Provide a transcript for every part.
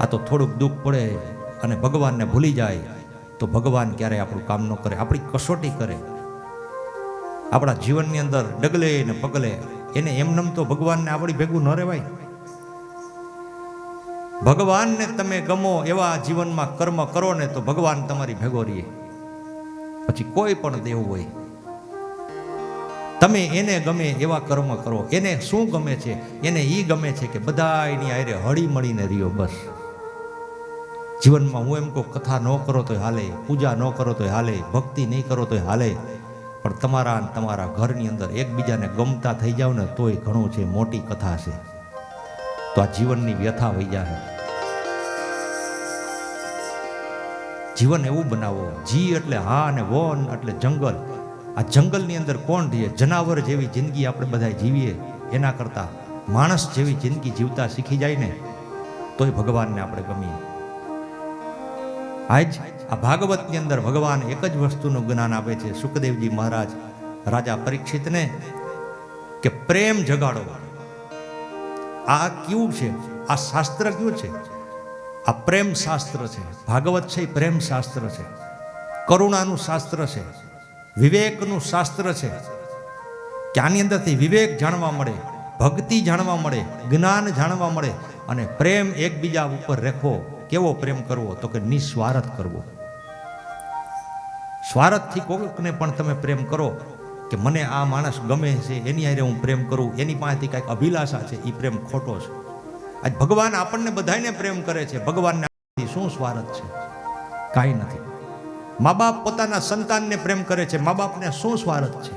આ તો થોડુંક દુઃખ પડે અને ભગવાનને ભૂલી જાય તો ભગવાન ક્યારેય આપણું કામ ન કરે, આપણી કસોટી કરે, આપણા જીવનની અંદર ડગલે ને પગલે. એને એમનેમ તો ભગવાનને આપણી ભેગું ન રહેવાય. ભગવાનને તમે ગમો એવા જીવનમાં કર્મ કરો ને તો ભગવાન તમારી ભેગો રહીએ. પછી કોઈ પણ દેવ હોય, તમે એને ગમે એવા કર્મ કરો. એને શું ગમે છે? એને ઈ ગમે છે કે બધા એની હારે હળી મળીને રહ્યો. બસ જીવનમાં હું એમ કહું, કથા ન કરો તોય હાલે, પૂજા ન કરો તોય હાલે, ભક્તિ નહીં કરો તોય હાલે, પણ તમારા ઘરની અંદર એકબીજાને ગમતા થઈ જાવ ને તોય ઘણું છે. મોટી કથા છે. તો આ જીવનની વ્યથા વહી જાય. જીવન એવું બનાવો, જી એટલે હા અને વન એટલે જંગલ. આ જંગલની અંદર કોણ રહે? જનાવર જેવી જિંદગી આપણે બધા જીવીએ એના કરતા માણસ જેવી જિંદગી જીવતા શીખી જાય ને તોય ભગવાનને આપણે ગમીએ. આજ આ ભાગવતની અંદર ભગવાન એક જ વસ્તુનું જ્ઞાન આપે છે. સુખદેવજી મહારાજ રાજા પરીક્ષિતને કે પ્રેમ જગાડો. આ કેવું છે? આ શાસ્ત્ર કયું છે? આ પ્રેમ શાસ્ત્ર છે. ભાગવત છે એ પ્રેમ શાસ્ત્ર છે, કરુણાનું શાસ્ત્ર છે, વિવેકનું શાસ્ત્ર છે. કે આની અંદરથી વિવેક જાણવા મળે, ભક્તિ જાણવા મળે, જ્ઞાન જાણવા મળે. અને પ્રેમ એકબીજા ઉપર રાખવો. કેવો પ્રેમ કરવો? તો કે નિસ્વાર્થ કરવો. સ્વાર્થથી કોઈકને પણ તમે પ્રેમ કરો કે મને આ માણસ ગમે છે, એની હારે હું પ્રેમ કરું, એની પાસેથી કાંઈક અભિલાષા છે, એ પ્રેમ ખોટો છે. આજ ભગવાન આપણને બધાને પ્રેમ કરે છે. ભગવાનને શું સ્વાર્થ છે? કાંઈ નથી. મા બાપ પોતાના સંતાનને પ્રેમ કરે છે. મા બાપને શું સ્વાર્થ છે?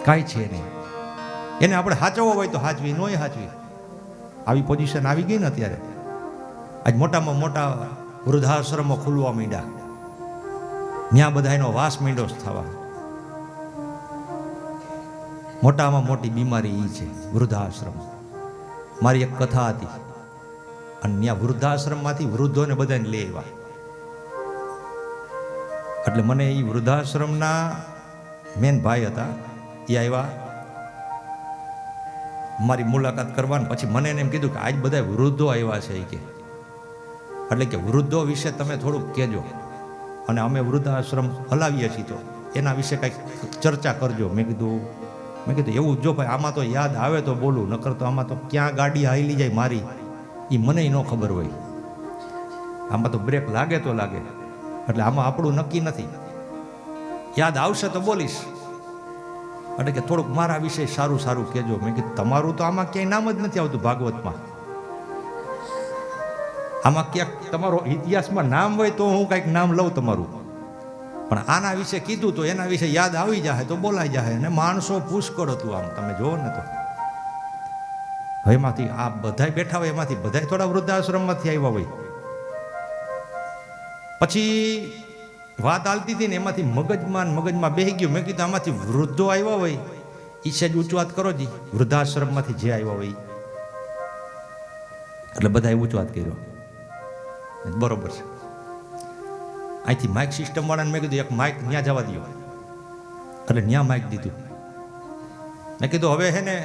કાંઈ છે નહીં. એને આપણે સાચવવો હોય તો હાચવી, નોય હાચવી. આવી પોઝિશન આવી ગઈ ને અત્યારે. આજ મોટામાં મોટા વૃદ્ધાશ્રમો ખુલવા માંડ્યા. ત્યાં બધા એનો વાસ માંડ્યો થવા. મોટામાં મોટી બીમારી એ છે વૃદ્ધાશ્રમ. મારી એક કથા હતી અને ત્યાં વૃદ્ધાશ્રમમાંથી વૃદ્ધોને બધાને લઈ આવ્યા. એટલે મને એ વૃદ્ધાશ્રમના મેન ભાઈ હતા, એ આવ્યા મારી મુલાકાત કરવાની. પછી મને એને એમ કીધું કે આજ બધા વૃદ્ધો આવ્યા છે એ કે, એટલે કે વૃદ્ધો વિશે તમે થોડુંક કહેજો અને અમે વૃદ્ધાશ્રમ હલાવીએ છીએ તો એના વિશે કંઈક ચર્ચા કરજો. મેં કીધું એવું જો ભાઈ આમાં તો યાદ આવે તો બોલું, નકર તો આમાં તો ક્યાં ગાડી હાલી જાય મારી એ મને ન ખબર હોય. આમાં તો બ્રેક લાગે તો લાગે, એટલે આમાં આપણું નક્કી નથી. યાદ આવશે તો બોલીશ. એટલે કે થોડુંક મારા વિશે સારું સારું કહેજો. મેં કીધું તમારું તો આમાં ક્યાંય નામ જ નથી આવતું ભાગવતમાં. આમાં ક્યાંક તમારો ઇતિહાસમાં નામ હોય તો હું કંઈક નામ લઉં તમારું, પણ આના વિશે કીધું તો એના વિશે યાદ આવી જાય તો બોલાઈ જાય. અને માણસો પુષ્કળ હતું. આમ તમે જોવો ને તો એમાંથી આ બધા બેઠા હોય એમાંથી બધા થોડા વૃદ્ધાશ્રમમાંથી આવ્યા હોય. પછી વાત હાલતી હતી ને એમાંથી મગજમાં બેસી ગયું. મેં કીધું આમાંથી વૃદ્ધો આવ્યા હોય એ છે જ ઊંચું વાત કરો જી, વૃદ્ધાશ્રમમાંથી જે આવ્યા હોય. એટલે બધાએ ઊંચું વાત કર્યો. બરોબર છે. અહીંથી માઇક સિસ્ટમ વાળાને મેં કીધું એક માઇક ત્યાં જવા દો. એટલે ત્યાં માઇક દીધું. મેં કીધું હવે હે ને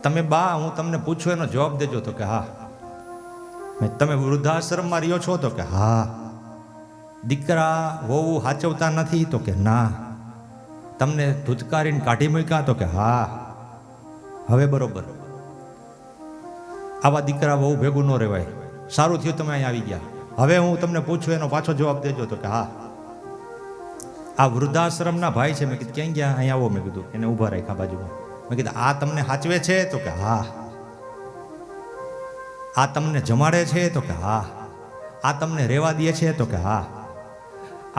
તમે બા હું તમને પૂછું એનો જવાબ દેજો. તો કે હા. તમે વૃદ્ધાશ્રમમાં રહ્યો છો? તો કે હા. દીકરા વહુ હાચવતા નથી? તો કે ના. તમને ધૂતકારીને કાઢી મૂક્યા? તો કે હા. હવે બરોબર, આવા દીકરા વહુ ભેગું ન રહેવાય. સારું થયું તમે અહીં આવી ગયા. હવે હું તમને પૂછું એનો પાછો જવાબ દેજો. તો કે હા. આ વૃદ્ધાશ્રમના ભાઈ છે. મેં કીધું ક્યાં ગયા? અહીં આવો. મેં કીધું એને ઊભા રાખ્યા બાજુમાં. મેં કીધું આ તમને સાચવે છે? તો કે હા. આ તમને જમાડે છે? તો કે હા. આ તમને રહેવા દે છે? તો કે હા.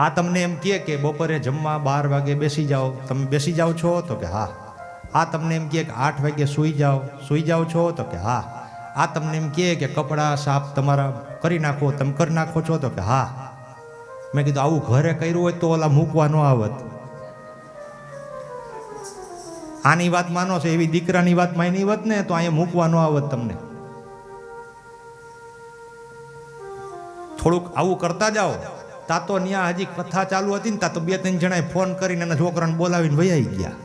આ તમને એમ કહે કે બપોરે જમવા 12 વાગે બેસી જાઓ, તમે બેસી જાઓ છો? તો કે હા. આ તમને એમ કહે કે 8 વાગે સૂઈ જાઓ છો? તો કે હા. આ તમને એમ કહે કે કપડાં સાફ તમારા કરી નાખો, તમે કરી નાખો છો? તો કે હા. મેં કીધું આવું ઘરે કર્યું હોય તો ઓલા મૂકવા ન આવત. આની વાત માનો છો એવી દીકરાની વાત માની હોત ને તો અહીંયા મૂકવા ન આવત તમને. થોડુંક આવું કરતા જાઓ. તા તો ત્યાં હજી કથા ચાલુ હતી ને તા તો 2-3 જણાએ ફોન કરીને એના છોકરાને બોલાવીને વહી ગયા.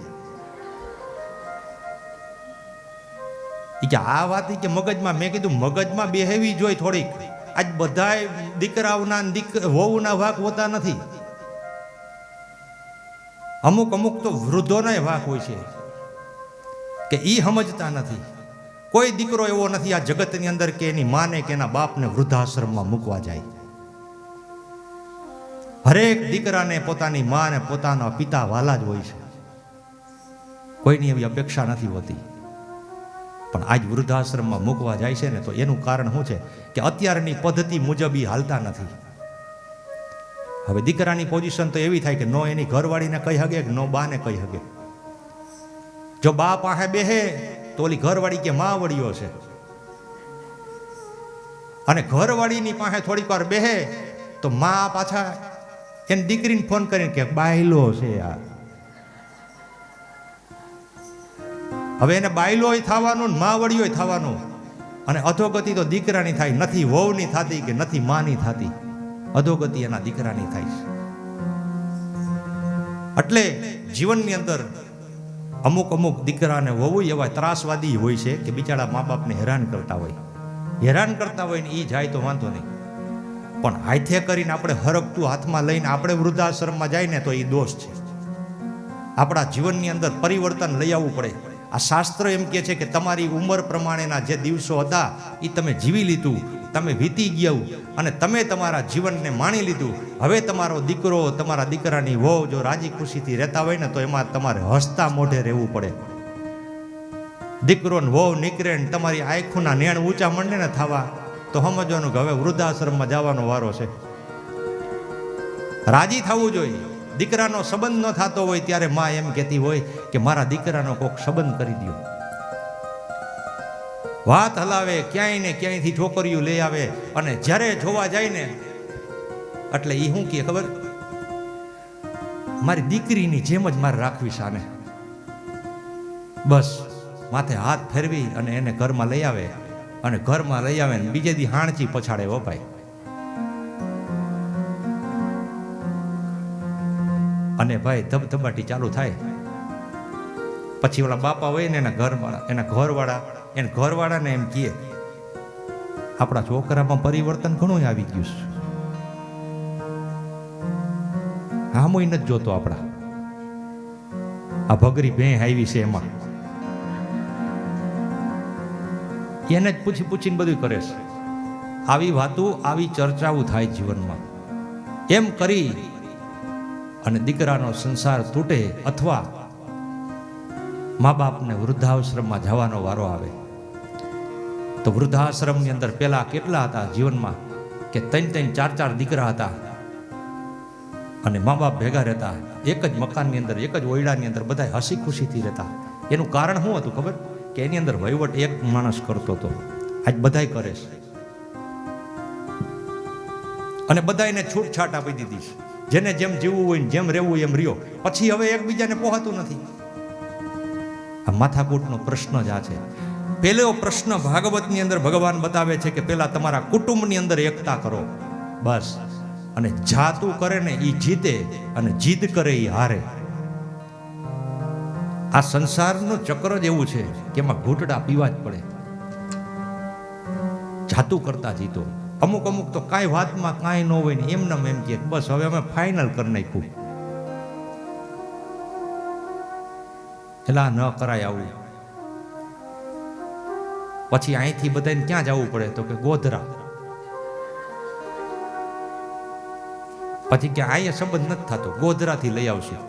ઈ કે આ વાત ઈ કે મગજમાં, મેં કીધું મગજમાં બેહેવી જોઈએ થોડીક. આજ બધાય દીકરાઓના વહુના વાક હોતા નથી. અમુક અમુક તો વૃદ્ધોના વાક હોય છે કે ઈ સમજતા નથી. કોઈ દીકરો એવો નથી આ જગતની અંદર કે એની માને કે એના બાપને વૃદ્ધાશ્રમમાં મૂકવા જાય. હરેક દીકરાને પોતાની માં ને પોતાના પિતા વાલા જ હોય છે. કોઈની એવી અપેક્ષા નથી હોતી. પણ આજ વૃદ્ધાશ્રમમાં મૂકવા જાય છે ને તો એનું કારણ શું છે કે અત્યારની પદ્ધતિ મુજબ ઈ હાલતા નથી. હવે દીકરાની પોઝિશન તો એવી થાય કે નો એની ઘરવાળીને કહી હગે કે નો બાને કહી હગે. જો બા પાસે બેહે તો ઓલી ઘરવાળી કે માં વળ્યો છે, અને ઘરવાળીની પાસે થોડીક વાર બેહે તો માં પાછા એની દીકરીને ફોન કરીને કે બાયલો છે આ. હવે એને બાયલોય થવાનું ને માં વળ્યોય થવાનું, અને અધોગતિ તો દીકરાની થાય, નથી વહુની થતી કે નથી માની થતી, અધોગતિ એના દીકરાની થાય છે. એટલે જીવનની અંદર અમુક અમુક દીકરાને વહુ એવા ત્રાસવાદી હોય છે કે બિચારા મા બાપને હેરાન કરતા હોય ને એ જાય તો વાંધો નહીં, પણ હાથે કરીને આપણે હરકતું હાથમાં લઈને આપણે વૃદ્ધાશ્રમમાં જાય ને તો એ દોષ છે. આપણા જીવનની અંદર પરિવર્તન લઈ આવવું પડે. આ શાસ્ત્ર એમ કહે છે કે તમારી ઉંમર પ્રમાણેના જે દિવસો હતા એ તમે જીવી લીધું, તમે વીતી ગયા અને તમે તમારા જીવનને માણી લીધું. હવે તમારો દીકરો તમારા દીકરાની વહુ જો રાજી ખુશીથી રહેતા હોય ને તો એમાં તમારે હસતા મોઢે રહેવું પડે. દીકરો ને વહુ નીકળે ને તમારી આંખોના નેણ ઊંચા મંડે ને થવા તો સમજવાનું કે હવે વૃદ્ધાશ્રમમાં જવાનો વારો છે. રાજી થવું જોઈએ. દીકરાનો સંબંધ ન થતો હોય ત્યારે માં એમ કહેતી હોય કે મારા દીકરાનો કોક સંબંધ કરી દો. વાત હલાવે, ક્યાંય ને ક્યાંયથી છોકરીઓ લઈ આવે, અને જ્યારે જોવા જાય ને એટલે એ શું કહે ખબર, મારી દીકરીની જેમ જ મારે રાખવી સાને. બસ માથે હાથ ફેરવી અને એને ઘરમાં લઈ આવે, અને ઘરમાં લઈ આવે ને બીજે દી હાણચી પછાડે. હો ભાઈ, અને ભાઈ ધબધબાટી ચાલુ થાય. પછી ઓલા બાપા હોય ને એના ઘરવાળાને એમ કહે આપણા છોકરામાં પરિવર્તન ઘણું આવી ગયું છે, આમોય નથી જોતો આપણા આ ભગરી ભેં આવી છે એમાં. એને જ પૂછી પૂછીને બધું કરે છે. આવી વાતો, આવી ચર્ચાઓ થાય જીવનમાં. એમ કરી અને દીકરાનો સંસાર તૂટે અથવા મા બાપને વૃદ્ધાશ્રમમાં જવાનો વારો આવે. તો વૃદ્ધાશ્રમની અંદર પેલા કેટલા હતા જીવનમાં કે 3-4 દીકરા હતા, અને મા બાપ ભેગા રહેતા એક જ મકાનની અંદર, એક જ ઓયડાની અંદર, બધા હસી ખુશીથી રહેતા. એનું કારણ શું હતું ખબર? કે એની અંદર વહીવટ એક માણસ કરતો હતો. આજ બધાય કરે છે, અને બધાને છૂટછાટ આપી દીધી છે. જેને જેમ જીવવું હોય, જેમ રહેવું એમ રહ્યો. પછી હવે એકબીજાને પોહાતું નથી. આ માથાકૂટનો પ્રશ્ન જ આ છે. પહેલો પ્રશ્ન ભાગવતની અંદર ભગવાન બતાવે છે કે પેલા તમારા કુટુંબની અંદર એકતા કરો, બસ. અને જાતું કરે ને એ જીતે, અને જીદ કરે એ હારે. આ સંસારનું ચક્ર જ એવું છે કે એમાં ઘૂંટડા પીવા જ પડે. જાતું કરતા જીતો. અમુક અમુક તો કાંઈ વાતમાં કાંઈ ન હોય ને એમને એમ કે બસ હવે અમે ફાઇનલ કરી નાખ્યું. એલા ન કરાય આવું. પછી અહીંથી બધાને ક્યાં જવું પડે તો કે ગોધરા. પછી કે અહીંયા સંબંધ નથી થતો, ગોધરાથી લઈ આવશું.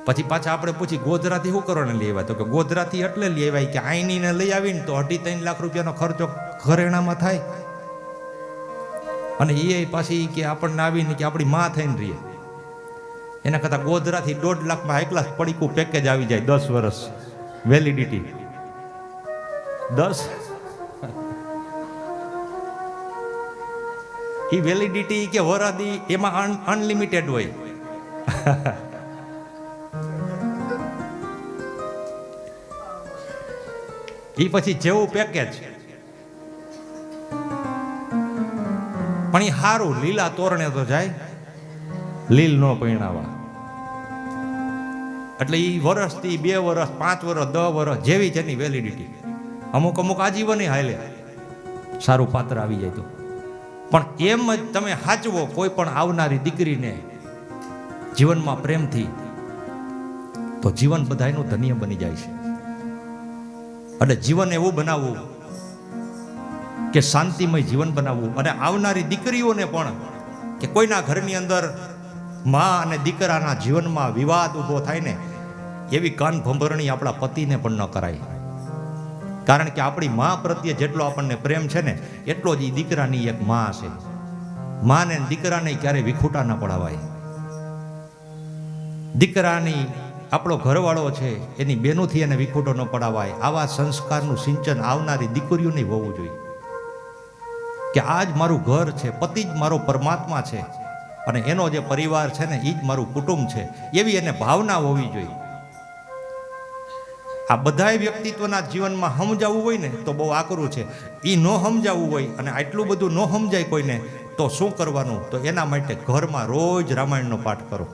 પછી પાછા આપણે પૂછી ગોધરાથી શું કરવાને લઈ આવ્યા? તો કે ગોધરાથી એટલે લઈ આવ્યા કે આઈનીને લઈ આવીને તો 2.5-3 લાખ રૂપિયાનો ખર્ચો ઘરેણામાં થાય, અને એ પાછી કે આપણને આવીને કે આપણી માં થઈને રહીએ. એના કરતાં ગોધરાથી 1.5 લાખમાં એકલા પડીકું પેકેજ આવી જાય, 10 વર્ષ વેલિડિટી. 10 એ વેલિડિટી કે વરાદી એમાં અનલિમિટેડ હોય. એ પછી જેવું પેકેજ, પણ એ સારું લીલા તોરણે તો જાય, લીલ નો પૈણાવા. એટલે એ વર્ષથી 2 વર્ષ 5 વર્ષ 10 વર્ષ જેવી જેની વેલિડિટી, અમુક આજીવન હાલે સારું પાત્ર આવી જાય તો. પણ એમ જ તમે સાચવો કોઈ પણ આવનારી દીકરીને જીવનમાં પ્રેમથી, તો જીવન બધાયનું ધન્ય બની જાય છે. એટલે જીવન એવું બનાવવું કે શાંતિમય જીવન બનાવવું. અને આવનારી દીકરીઓને પણ કે કોઈના ઘરની અંદર મા અને દીકરાના જીવનમાં વિવાદ ઊભો થાય ને, એવી કાન ભંભરણી આપણા પતિને પણ ન કરાય. કારણ કે આપણી મા પ્રત્યે જેટલો આપણને પ્રેમ છે ને, એટલો જ એ દીકરાની એક મા છે. માને દીકરાને ક્યારેય વિખૂટા ન પડાવાય. દીકરાની આપણો ઘરવાળો છે એની બેનોથી એને વિખૂટો ન પડાવાય. આવા સંસ્કારનું સિંચન આવનારી દીકરીઓને હોવું જોઈએ કે આ જ મારું ઘર છે, પતિ જ મારો પરમાત્મા છે અને એનો જે પરિવાર છે ને એ જ મારું કુટુંબ છે, એવી એને ભાવના હોવી જોઈએ. આ બધાય વ્યક્તિત્વના જીવનમાં સમજાવવું હોય ને તો બહુ આકરું છે. એ ન સમજાવવું હોય અને આટલું બધું ન સમજાય કોઈને, તો શું કરવાનું? તો એના માટે ઘરમાં રોજ રામાયણનો પાઠ કરો,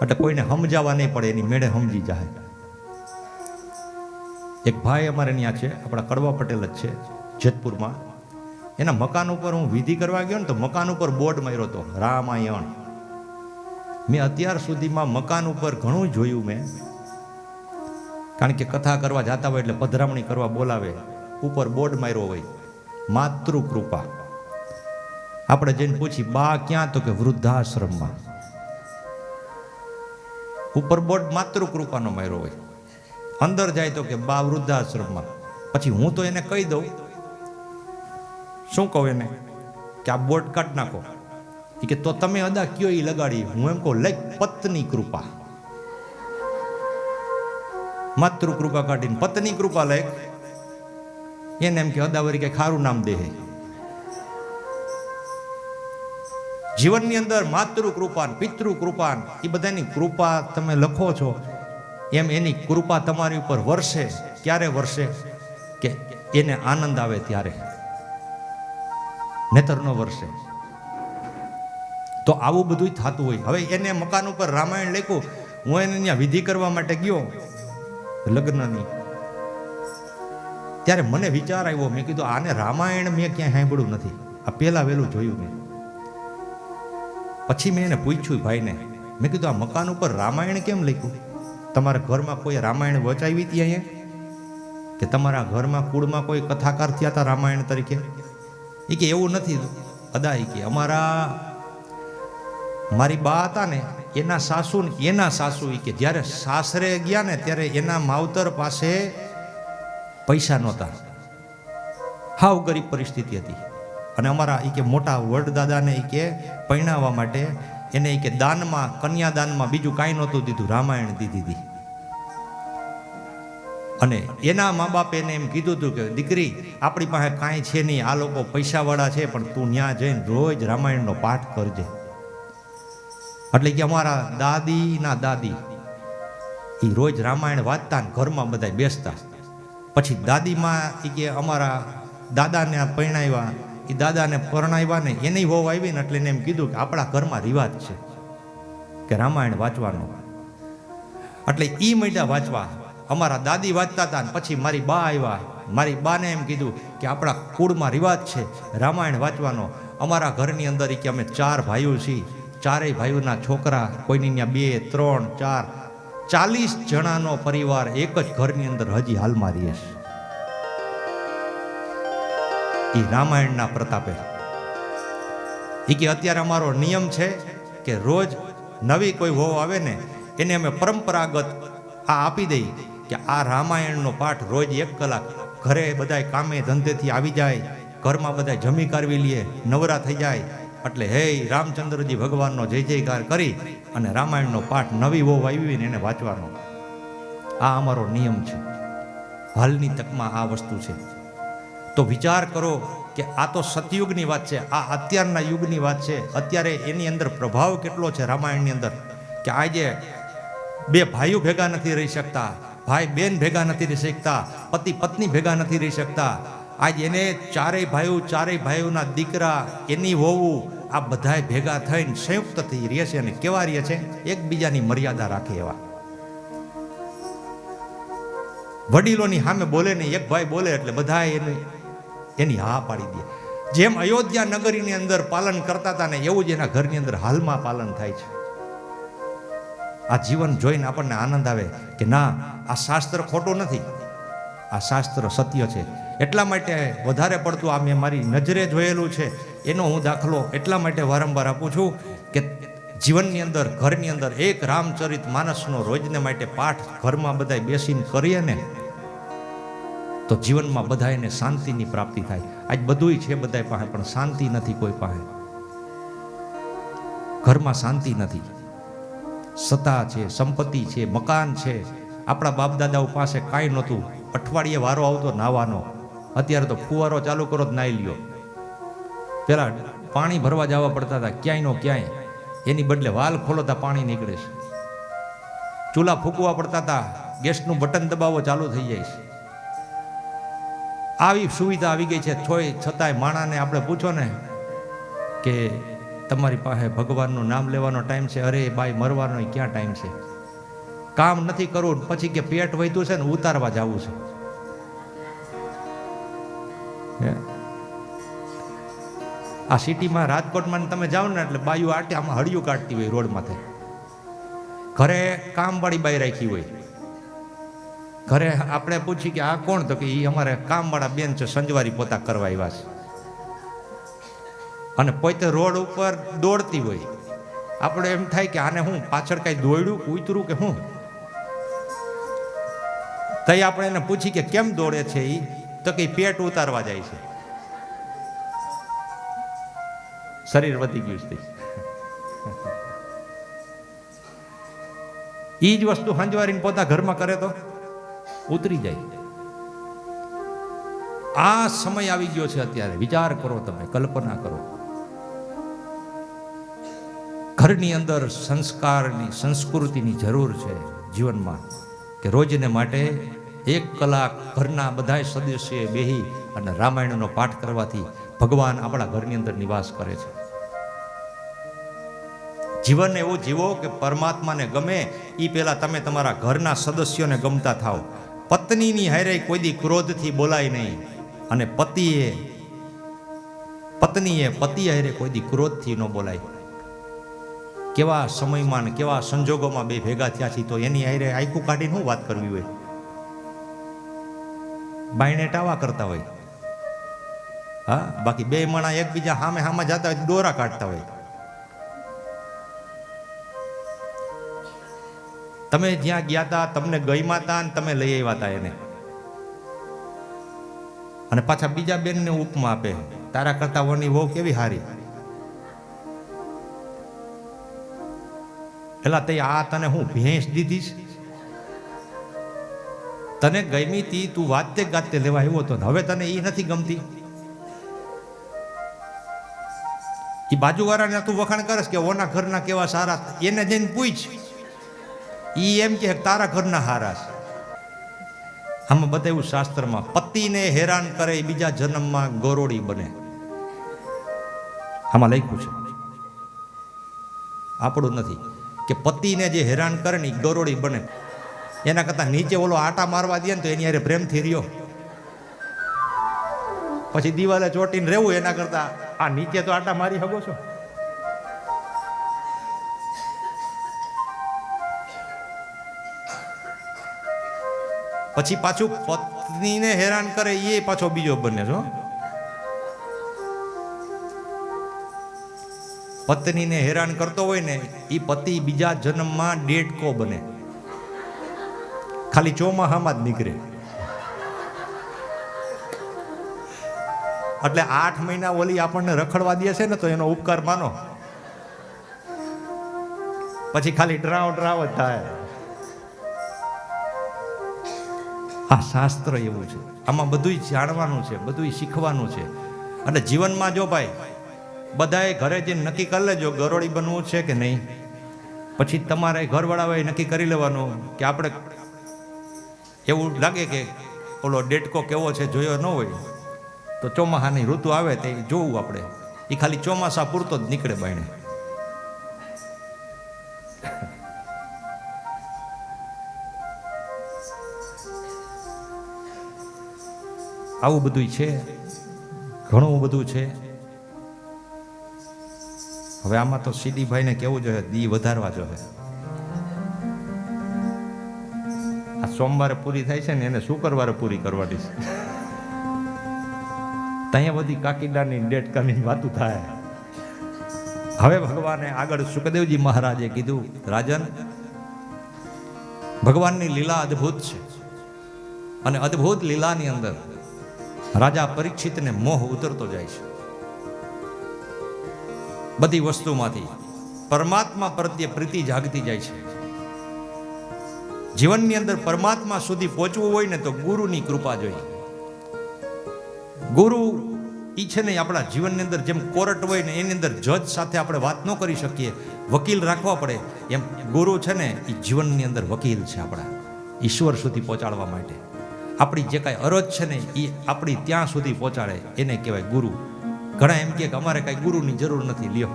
એટલે કોઈને સમજાવવા નહીં પડે, એની મેળે સમજી જાય. એક ભાઈ અમારે ત્યાં છે, આપણા કડવા પટેલ જ છે જેતપુરમાં. એના મકાન ઉપર હું વિધિ કરવા ગયો ને તો મકાન ઉપર બોર્ડ માર્યો હતો રામાયણ. મેં અત્યાર સુધીમાં મકાન ઉપર ઘણું જોયું મેં, કારણ કે કથા કરવા જતા હોય એટલે પધરામણી કરવા બોલાવે, ઉપર બોર્ડ માર્યો હોય માતૃકૃપા. આપણે જઈને પૂછી બા ક્યાં? તો કે વૃદ્ધાશ્રમમાં. ઉપર બોર્ડ માતૃકૃપાનો માર્યો હોય, અંદર જાય તો કે બા વૃદ્ધાશ્રમમાં. પછી હું તો એને કહી દઉં, શું કહું એને કે આ બોર્ડ કાઢ નાખો. એ કે તો તમે અદા કયો એ લગાડી. હું એમ કહું લઈ પત્ની કૃપા, માતૃકૃપા કાઢીને પત્ની કૃપા લઈ. એને એમ કે અદાવરી કે ખારું નામ દે. જીવનની અંદર માતૃકૃપા પિતૃકૃપા એ બધાની કૃપા તમે લખો છો, એમ એની કૃપા તમારી ઉપર વરસે. ક્યારે વરસે? કે એને આનંદ આવે ત્યારે, નેતર ન વરસે. તો આવું બધું થતું હોય. હવે એને મકાન ઉપર રામાયણ લખ્યું, હું એને ત્યાં વિધિ કરવા માટે ગયો લગ્નની, ત્યારે મને વિચાર આવ્યો. મેં કીધું આને રામાયણ મેં ક્યાંય સાંભળ્યું નથી, આ પહેલા વહેલું જોયું મેં. પછી મેં એને પૂછ્યું ભાઈને, મેં કીધું આ મકાન ઉપર રામાયણ કેમ લખ્યું? તમારા ઘરમાં કોઈ રામાયણ વચાવી હતી અહીંયા? કે તમારા ઘરમાં કુળમાં કોઈ કથાકાર થયા હતા રામાયણ તરીકે? એ કે એવું નથી અદા. એ કે મારી બા હતા ને એના સાસુ એ કે જ્યારે સાસરે ગયા ને ત્યારે એના માવતર પાસે પૈસા નહોતા, હાવ ગરીબ પરિસ્થિતિ હતી. અને અમારા એ કે મોટા વડદાદાને એ કે પરણાવવા માટે એને એ કે દાનમાં, કન્યાદાનમાં બીજું કાંઈ નહોતું દીધું, રામાયણ દીધી હતી. અને એના મા બાપે એને એમ કીધું હતું કે દીકરી આપણી પાસે કાંઈ છે નહીં, આ લોકો પૈસાવાળા છે, પણ તું ત્યાં જઈને રોજ રામાયણનો પાઠ કરજે. એટલે કે અમારા દાદીના દાદી એ રોજ રામાયણ વાંચતા ને ઘરમાં બધા બેસતા. પછી દાદીમાં એ કે અમારા દાદાને પરણાવ્યા, એ દાદાને પરણાવ્યા ને એની વહુ આવી ને એટલે એને એમ કીધું કે આપણા ઘરમાં રિવાજ છે કે રામાયણ વાંચવાનો. એટલે એ માંડ્યા વાંચવા. અમારા દાદી વાંચતા હતા ને પછી મારી બા આવ્યા, મારી બાને એમ કીધું કે આપણા કુળમાં રિવાજ છે રામાયણ વાંચવાનો. અમારા ઘરની અંદર કે અમે 4 ભાઈઓ છીએ, 4 ભાઈઓના છોકરા, કોઈની ત્યાં 2, 3, 4, 40 જણાનો પરિવાર એક જ ઘરની અંદર હજી હાલમાં રહે છે. એ રામાયણના પ્રતાપે. એ કે અત્યારે અમારો નિયમ છે કે રોજ નવી કોઈ વહુ આવે ને એને અમે પરંપરાગત આ આપી દઈ કે આ રામાયણનો પાઠ રોજ 1 કલાક. ઘરે બધાય કામે ધંધેથી આવી જાય, ઘરમાં બધા જમી કારવી લે, નવરા થઈ જાય એટલે હે રામચંદ્રજી ભગવાનનો જય જયકાર કરી અને રામાયણનો પાઠ નવી વહુ આવી ને એને વાંચવાનો. આ અમારો નિયમ છે. હાલની તકમાં આ વસ્તુ છે. તો વિચાર કરો કે આ તો સતયુગની વાત છે, આ અત્યારના યુગની વાત છે. અત્યારે એની અંદર પ્રભાવ કેટલો છે રામાયણની અંદર કે આજે 2 ભાઈઓ ભેગા નથી રહી શકતા, ભાઈ બેન ભેગા નથી રહી શકતા, પતિ પત્ની ભેગા નથી રહી શકતા. આજ એને 4 ભાઈઓના દીકરા, એની વહુ, આ બધાય ભેગા થઈને સંયુક્ત થઈ રહે છે. અને કેવા રહે છે? એકબીજાની મર્યાદા રાખે એવા. વડીલોની સામે બોલે નહીં, એક ભાઈ બોલે એટલે બધા એની હા પાડી દે. જેમ અયોધ્યા નગરીની અંદર પાલન કરતા હતા ને એવું જ એના ઘરની અંદર હાલમાં પાલન થાય છે. આ જીવન જોઈને આપણને આનંદ આવે કે ના, આ શાસ્ત્ર ખોટું નથી, આ શાસ્ત્ર સત્ય છે. એટલા માટે વધારે પડતું આ મેં મારી નજરે જોયેલું છે એનો હું દાખલો એટલા માટે વારંવાર આપું છું કે જીવનની અંદર, ઘરની અંદર એક રામચરિત માનસનો રોજને માટે પાઠ ઘરમાં બધા બેસીને કરીએ ને તો જીવનમાં બધાને શાંતિની પ્રાપ્તિ થાય. આજ બધુંય છે બધા પાસે, પણ શાંતિ નથી કોઈ પાસે. ઘરમાં શાંતિ નથી. સત્તા છે, સંપત્તિ છે, મકાન છે. આપણા બાપ દાદાઓ પાસે કાંઈ નહોતું. અઠવાડિયે વારો આવતો નાવાનો. અત્યારે તો ફુવારો ચાલુ કરો તો નાઈ લ્યો. પેલા પાણી ભરવા જવા પડતા હતા ક્યાંય નો ક્યાંય, એની બદલે વાલ ખોલોતા પાણી નીકળે છે. ચૂલા ફૂંકવા પડતા હતા, ગેસનું બટન દબાવો ચાલુ થઈ જાય છે. આવી સુવિધા આવી ગઈ છે. છતાંય માણાને આપણે પૂછો ને કે તમારી પાસે ભગવાનનું નામ લેવાનો ટાઈમ છે? અરે ભાઈ, મરવાનો ક્યાં ટાઈમ છે? કામ નથી કરવું, પછી કે પેટ વધ્યું છે ને ઉતારવા જવું છે. આ સિટીમાં, રાજકોટમાં તમે જાઓ ને એટલે બાયું આટે આમાં હળિયું કાઢતી હોય રોડ માથે. ઘરે કામવાળી બાઈ રાખી હોય. ઘરે આપણે પૂછી કે આ કોણ? તો કે એ અમારે કામવાળા બેન છે, સંજવારી પોતા કરવા આવ્યા છે. અને પોતે રોડ ઉપર દોડતી હોય. આપણે એમ થાય કે આને હું પાછળ કઈ દોડ્યું ઉતરું કે હું? તઈ આપણે એને પૂછી કે કેમ દોડે છે એ? તો કે પેટ ઉતારવા જાય છે. શરીર વધી ગયું છે. એ જ વસ્તુ સંજવારીને પોતા ઘરમાં કરે તો ઉતરી જાય. આ સમય આવી ગયો છે અત્યારે. વિચાર કરો, તમે કલ્પના કરો. ઘરની અંદર સંસ્કારની, સંસ્કૃતિની જરૂર છે જીવનમાં. કે રોજને માટે 1 કલાક ઘરના બધા સદસ્યોએ બેહી અને રામાયણનો પાઠ કરવાથી ભગવાન આપણા ઘરની અંદર નિવાસ કરે છે. જીવન એવું જીવો કે પરમાત્માને ગમે એ પહેલા તમે તમારા ઘરના સદસ્યોને ગમતા થાવ. પત્નીની હારે કોઈ દી ક્રોધથી બોલાય નહીં, અને પતિએ પતિ હારે કોઈ દી ક્રોધથી ન બોલાય. કેવા સમયમાં ને કેવા સંજોગોમાં બે ભેગા થયા છે તો એની હારે આયકું કાઢીને શું વાત કરવી હોય? બાયણે ટાવા કરતા હોય. હા, બાકી બે માણા એકબીજા સામે જતા હોય દોરા કાઢતા હોય. તમે જ્યાં ગયા હતા, તમને ગઈમાં હતા ને તમે લઈ આવ્યા હતા એને, અને પાછા બીજા બેનને ઉપમા આપે, તારા કરતા ઓની વહુ કેવી હારી. એલા તે આ તને હું ભેંસ દીધીશ? તને ગમી તી, તું વાતે ગાતે લેવા આવ્યો હતો, હવે તને એ નથી ગમતી? એ બાજુવાળાને તું વખાણ કરસ કે ઓના ઘરના કેવા સારા, એને જઈને પૂછ. ઈ એમ કે તારા ઘરના હારા છે. આમાં બતાવ્યું શાસ્ત્રમાં, પતિને હેરાન કરે બીજા જન્મમાં ગોરોડી બને. આમાં લખ્યું છે, આપણું નથી. કે પતિને જે હેરાન કરે ને એ ગોરોડી બને. એના કરતા નીચે ઓલો આટા મારવા દે ને તો એની હારે પ્રેમથી રહ્યો. પછી દિવાલે ચોટીને રહેવું એના કરતા આ નીચે તો આટા મારી શકો છો. પછી પાછું પત્નીને હેરાન કરે એ પાછો બીજો બને છો. પત્નીને હેરાન કરતો હોય ને એ પતિ બીજા જન્મમાં ડેડકો બને. ખાલી ચોમાહામાં જ નીકળે. એટલે 8 મહિના ઓલી આપણને રખડવા દે છે ને તો એનો ઉપકાર માનો. પછી ખાલી ડ્રાવ જ થાય. આ શાસ્ત્ર એવું છે. આમાં બધું જાણવાનું છે, બધું શીખવાનું છે. અને જીવનમાં જો ભાઈ બધાએ ઘરે જઈને નક્કી કરી લેજો ગરોળી બનવું છે કે નહીં. પછી તમારે ઘરવાળાએ નક્કી કરી લેવાનું કે આપણે એવું લાગે કે ઓલો ડેટકો કેવો છે જોયો ન હોય તો ચોમાસાની ઋતુ આવે તે જોવું આપણે. એ ખાલી ચોમાસા પૂરતો જ નીકળે બાયણે. આવું બધું છે, ઘણું બધું છે. હવે આમાં તો સીડીભાઈને કેવું જોઈએ, દી વધારવા જોઈએ. આ સોમવારે પૂરી થાય છે ને એને શુક્રવારે પૂરી કરવાની છે. ત્યાં બધી કાકીડાની ડેટકાની વાતું થાય. હવે ભગવાને આગળ સુખદેવજી મહારાજે કીધું, રાજન, ભગવાનની લીલા અદ્ભુત છે અને અદ્ભુત લીલાની અંદર રાજા પરીક્ષિતને મોહ ઉતરતો જાય છે. બધી વસ્તુમાંથી પરમાત્મા પ્રત્યે પ્રીતિ જાગતી જાય છે. જીવનની અંદર પરમાત્મા સુધી પહોંચવું હોય ને તો ગુરુની કૃપા જોઈએ. ગુરુ ઈ છે ને આપણા જીવનની અંદર જેમ કોર્ટ હોય ને એની અંદર જજ સાથે આપણે વાત ન કરી શકીએ, વકીલ રાખવા પડે, એમ ગુરુ છે ને એ જીવનની અંદર વકીલ છે આપણા, ઈશ્વર સુધી પહોંચાડવા માટે. આપણી જે કાંઈ અરજ છે ને એ આપણી ત્યાં સુધી પહોંચાડે એને કહેવાય ગુરુ. ઘણા એમ કે અમારે કાંઈ ગુરુની જરૂર નથી, લ્યો.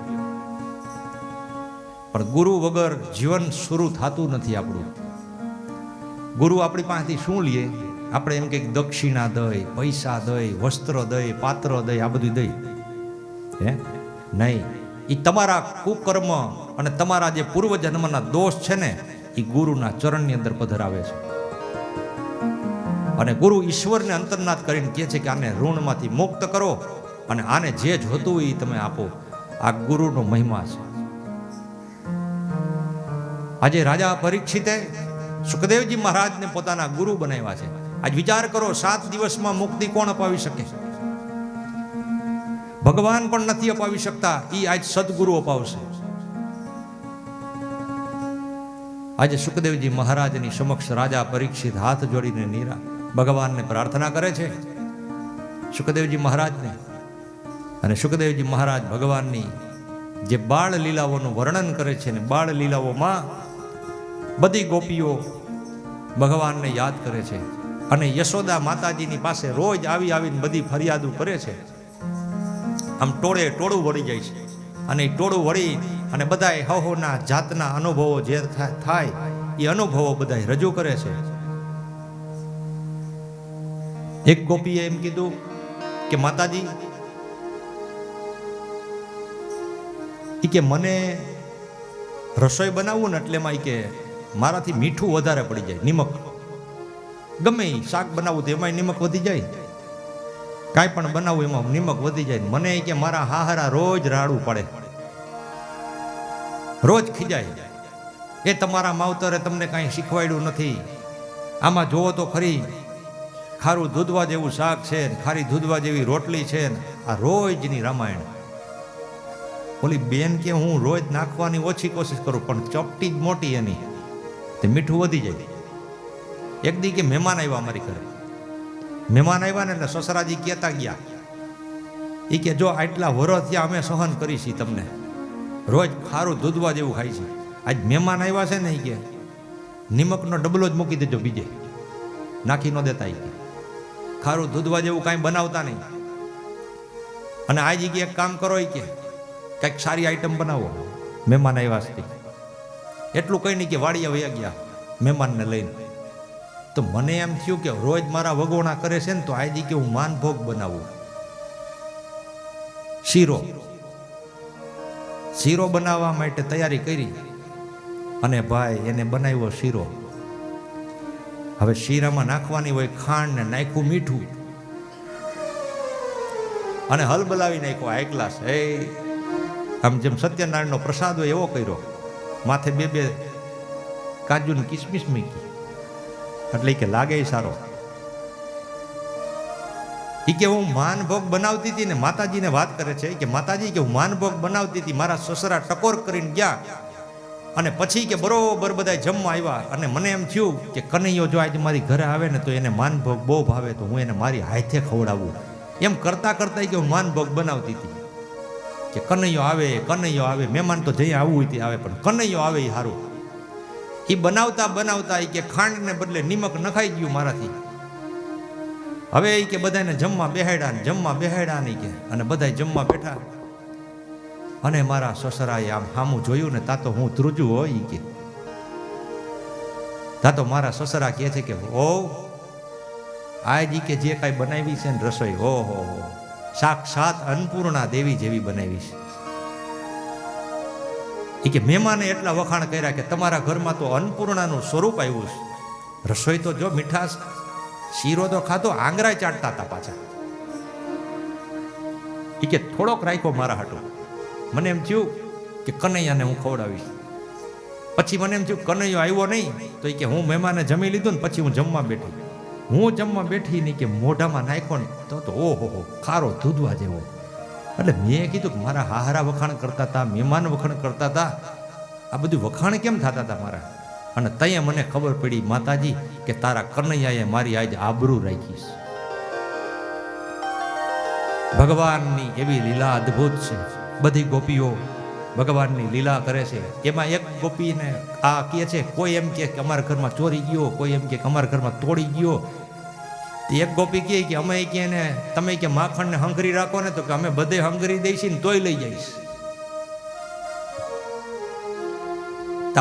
પણ ગુરુ વગર જીવન શરૂ થતું નથી આપણું. ગુરુ આપણી પાસેથી શું લે? આપણે એમ કે દક્ષિણા દઈ, પૈસા દઈ, વસ્ત્ર દઈ, પાત્ર દઈ, આ બધું દઈ, હે? નહીં. એ તમારા કુકર્મ અને તમારા જે પૂર્વજન્મના દોષ છે ને એ ગુરુના ચરણની અંદર પધરાવે છે. અને ગુરુ ઈશ્વરને અંતર્નાદ કરીને કહે છે કે આને ઋણમાંથી મુક્ત કરો અને આને જે જોતું હોય એ તમે આપો. આ ગુરુનો મહિમા છે. આજે રાજા પરીક્ષિતે સુખદેવજી મહારાજને પોતાના ગુરુ બનાવ્યા છે. આજ વિચાર કરો, 7 દિવસમાં મુક્તિ કોણ અપાવી શકે? ભગવાન પણ નથી અપાવી શકતા, એ આજ સદગુરુ અપાવશે. આજે સુખદેવજી મહારાજની સમક્ષ રાજા પરીક્ષિત હાથ જોડીને ભગવાનને પ્રાર્થના કરે છે, સુખદેવજી મહારાજને. અને સુખદેવજી મહારાજ ભગવાનની જે બાળ લીલાઓનું વર્ણન કરે છે ને બાળ લીલાઓમાં બધી ગોપીઓ ભગવાનને યાદ કરે છે. અને યશોદા માતાજીની પાસે રોજ આવીને બધી ફરિયાદો કરે છે. આમ ટોળું વળી જાય છે અને એ ટોળું વળી અને બધાય હહોના જાતના અનુભવો જે થાય એ અનુભવો બધા રજૂ કરે છે. એક ગોપીએ એમ કીધું કે માતાજી, કે મને રસોઈ બનાવવું ને એટલે એમાં કે મારાથી મીઠું વધારે પડી જાય, નિમક. ગમે શાક બનાવવું તો એમાં નિમક વધી જાય, કાંઈ પણ બનાવવું એમાં નિમક વધી જાય. મને કે મારા હાહરા રોજ રાડવું પડે, રોજ ખીજાય. એ તમારા માવતરે તમને કાંઈ શીખવાડ્યું નથી. આમાં જોવો તો ખરી, ખારું દૂધવા જેવું શાક છે, ખારી દૂધવા જેવી રોટલી છે, આ રોજની રામાયણ. ઓલી બેન કે હું રોજ નાખવાની ઓછી કોશિશ કરું પણ ચપટી જ મોટી એની, તે મીઠું વધી જાય. એક દી કે મહેમાન આવ્યા અમારી ઘરે, મહેમાન આવ્યા ને એટલે સસરાજી કહેતા ગયા, એ કે જો આટલા વરસ થયા અમે સહન કરી છીએ તમને, રોજ ખારું દૂધવા જેવું ખાય છે. આજ મહેમાન આવ્યા છે ને એ કે નિમકનો ડબલો જ મૂકી દેજો, બીજે નાખી ન દેતા. એ ખારું દૂધવા જેવું કાંઈ બનાવતા નહીં. અને આજ કે એક કામ કરો, એ કે કંઈક સારી આઈટમ બનાવો, મહેમાન આવ્યા છે. એટલું કંઈ નહીં કે વાડીએ વયા ગયા મહેમાનને લઈને. તો મને એમ થયું કે રોજ મારા વગોણા કરે છે ને તો આજે કે હું માનભોગ બનાવું. શીરો બનાવવા માટે તૈયારી કરી અને ભાઈ એને બનાવ્યો શીરો. હવે શીરામાં નાખવાની હોય ખાંડ ને નાખ્યું મીઠું અને હલબલાવી નાખ્યો હાઈ ક્લાસ. આમ જેમ સત્યનારાયણનો પ્રસાદ હોય એવો કર્યો. માથે 2 કાજુ ને કિસમિસ મૂકી, એટલે કે લાગે સારો. એ કે હું માનભોગ બનાવતી હતી ને, માતાજીને વાત કરે છે કે માતાજી કે હું માનભોગ બનાવતી હતી, મારા સસરા ટકોર કરીને ગયા અને પછી કે બરોબર બધા જમવા આવ્યા અને મને એમ થયું કે કનૈયો જો આજે મારી ઘરે આવે ને તો એને માનભોગ બહુ ભાવે, તો હું એને મારી હાથે ખવડાવું. એમ કરતા કરતા કે હું માનભોગ બનાવતી હતી કે કનૈયો આવે, મહેમાન તો જઈ આવવું હોય આવે પણ કનૈયો આવે એ સારું. એ બનાવતા કે ખાંડને બદલે નિમક નખાઈ ગયું મારાથી. હવે એ કે બધાને જમવા બેહાડ્યા નહીં કે, અને બધા જમવા બેઠા અને મારા સસરાએ આમ સામું જોયું ને તા તો હું ધ્રુજું હોય કે, તા તો મારા સસરા કહે છે કે ઓ આજ ઈ કે જે કાંઈ બનાવી છે ને રસોઈ, ઓહો સાક્ષાત અન્નપૂર્ણા દેવી જેવી બનાવી છે. એ કે મહેમાને એટલા વખાણ કર્યા કે તમારા ઘરમાં તો અન્નપૂર્ણાનું સ્વરૂપ આવ્યું છે. રસોઈ તો જો મીઠાશ, શીરો તો ખાધો, આંગળા ચાટતા હતા પાછા. એ કે થોડોક રાખ્યો મારા હાટું. મને એમ થયું કે કનૈયાને હું ખવડાવીશ. પછી મને એમ થયું કનૈયો આવ્યો નહીં તો એ કે હું મહેમાને જમી લીધું ને પછી હું જમવા બેઠી. હું જમવા બેઠી નહીં કે મોઢામાં નાખ્યો ને તો ઓહો ખારો દૂધવા જેવો. એટલે મેં કીધું કે મારા હાહારા વખાણ કરતા હતા, મહેમાન વખાણ કરતા હતા, આ બધું વખાણ કેમ થતા હતા મારા? અને ત્યાં મને ખબર પડી માતાજી કે તારા કનૈયાએ મારી આજ આબરૂ રાખી છે. ભગવાનની એવી લીલા અદ્ભુત છે. બધી ગોપીઓ ભગવાનની લીલા કરે છે. એમાં એક ગોપીને આ કહે છે, કોઈ એમ કે અમારા ઘરમાં ચોરી ગયો, કોઈ એમ કે અમારા ઘરમાં તોડી ગયો. એક ગોપી કહે કે અમે કે ને તમે કે માખણને હંગરી રાખો ને તો કે અમે બધે હંગરી દઈશી ને તોય લઈ જઈશ.